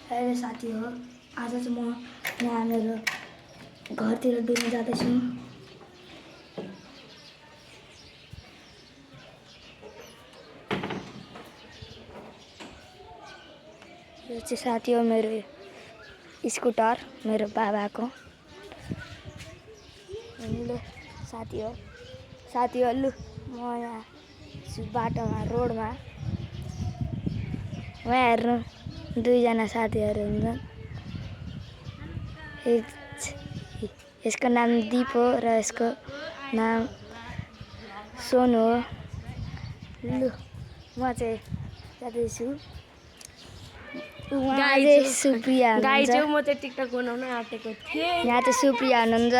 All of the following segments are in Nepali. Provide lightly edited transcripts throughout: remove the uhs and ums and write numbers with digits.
हेलो साथी हो, आज चाहिँ म यहाँ मेरो घरतिर डुल्न जाँदैछु। यो चाहिँ साथी हो मेरो स्कुटर, मेरो बाबाको। साथी हो लु म यहाँ छु बाटोमा, रोडमा। वहाँ हेर्नु दुईजना साथीहरू हुन्छन्। यसको नाम दीप हो र यसको नाम सोनु हो। लु म चाहिँ जाँदैछु। सुप्रिया गाइज म चाहिँ टिकटक बनाउन आँटेको थिएँ। यहाँ चाहिँ सुप्रिया हुनुहुन्छ।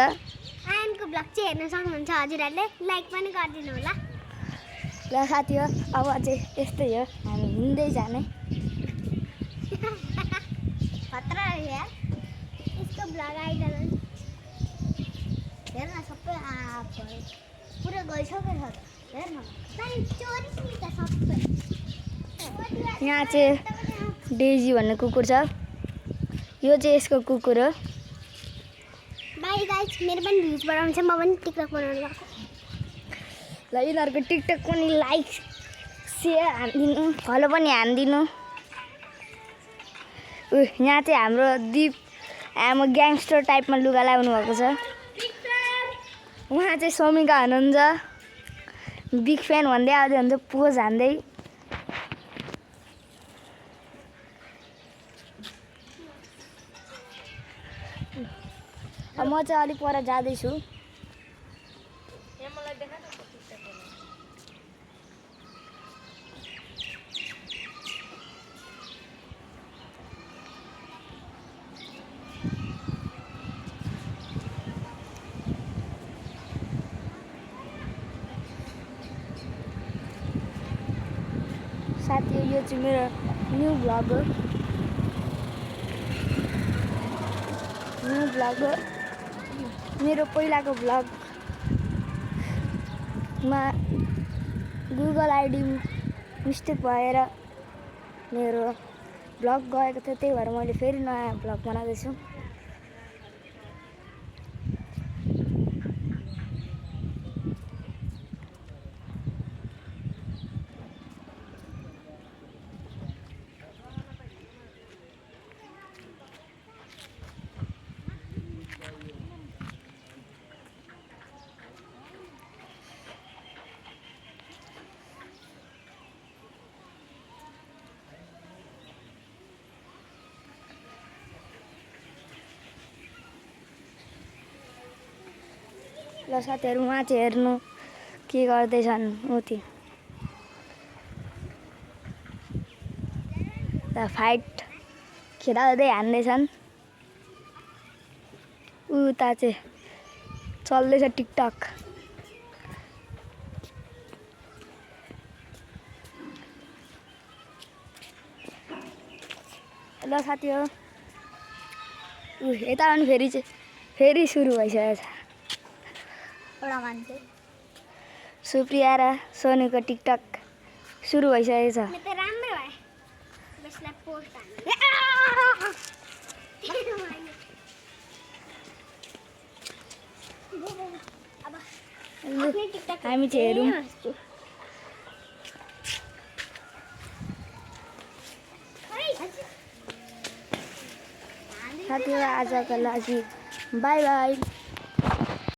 आयनको ब्लग चाहिँ हेर्न सक्नुहुन्छ, हजुरहरूले लाइक पनि गरिदिनु होला। ल साथी हो, अब चाहिँ यस्तै हो, हामी हिँड्दै जाने। खतरा हो यार, यसको ब्लग आइडल हेर्न सबै आफहरू पुरा गइसकेछ त। हेर्न चोरिस नि त सबै। यहाँ चाहिँ डेजी भन्ने कुकुर छ। यो चाहिँ यसको कुकुर हो। बाई गाइज, मेरो पनि भ्युज बढाउनु छ, म पनि टिकटक बनाउनु गएको। ल यिनीहरूको टिकटक पनि लाइक सेयर हानिदिनु, फलो पनि हानिदिनु। यहाँ चाहिँ हाम्रो दीप ग्याङ्स्टर टाइपमा लुगा लगाउनु भएको छ। उहाँ चाहिँ समिका हुनुहुन्छ, बिग फ्यान भन्दै आउँदै हुन्छ, पोज हान्दै। म चाहिँ अलिक पर जाँदैछु। साथी यो चाहिँ मेरो न्यू भ्लग हो। मेरो पहिलाको भ्लगमा गुगल आइडी मिस्टेक भएर मेरो भ्लग गएको थियो, त्यही भएर मैले फेरि नयाँ भ्लग बनाउँदैछु। ल साथीहरू, उहाँ चाहिँ हेर्नु के गर्दैछन् उति। फाइट खेदाउँदै हान्दैछन्। उता चाहिँ चल्दैछ टिकटक। ल साथी हो, यता पनि फेरि सुरु भइसकेको छ। एउटा मान्छे सुप्रिया र सोनुको टिकटक सुरु भइसकेको छ। म त राम्रो भयो, यसलाई पोस्ट हाल्नु। अब आफ्नै टिकटक हामी चाहिँ हेरौँ। साथीहरू आजको लागि बाई बाई।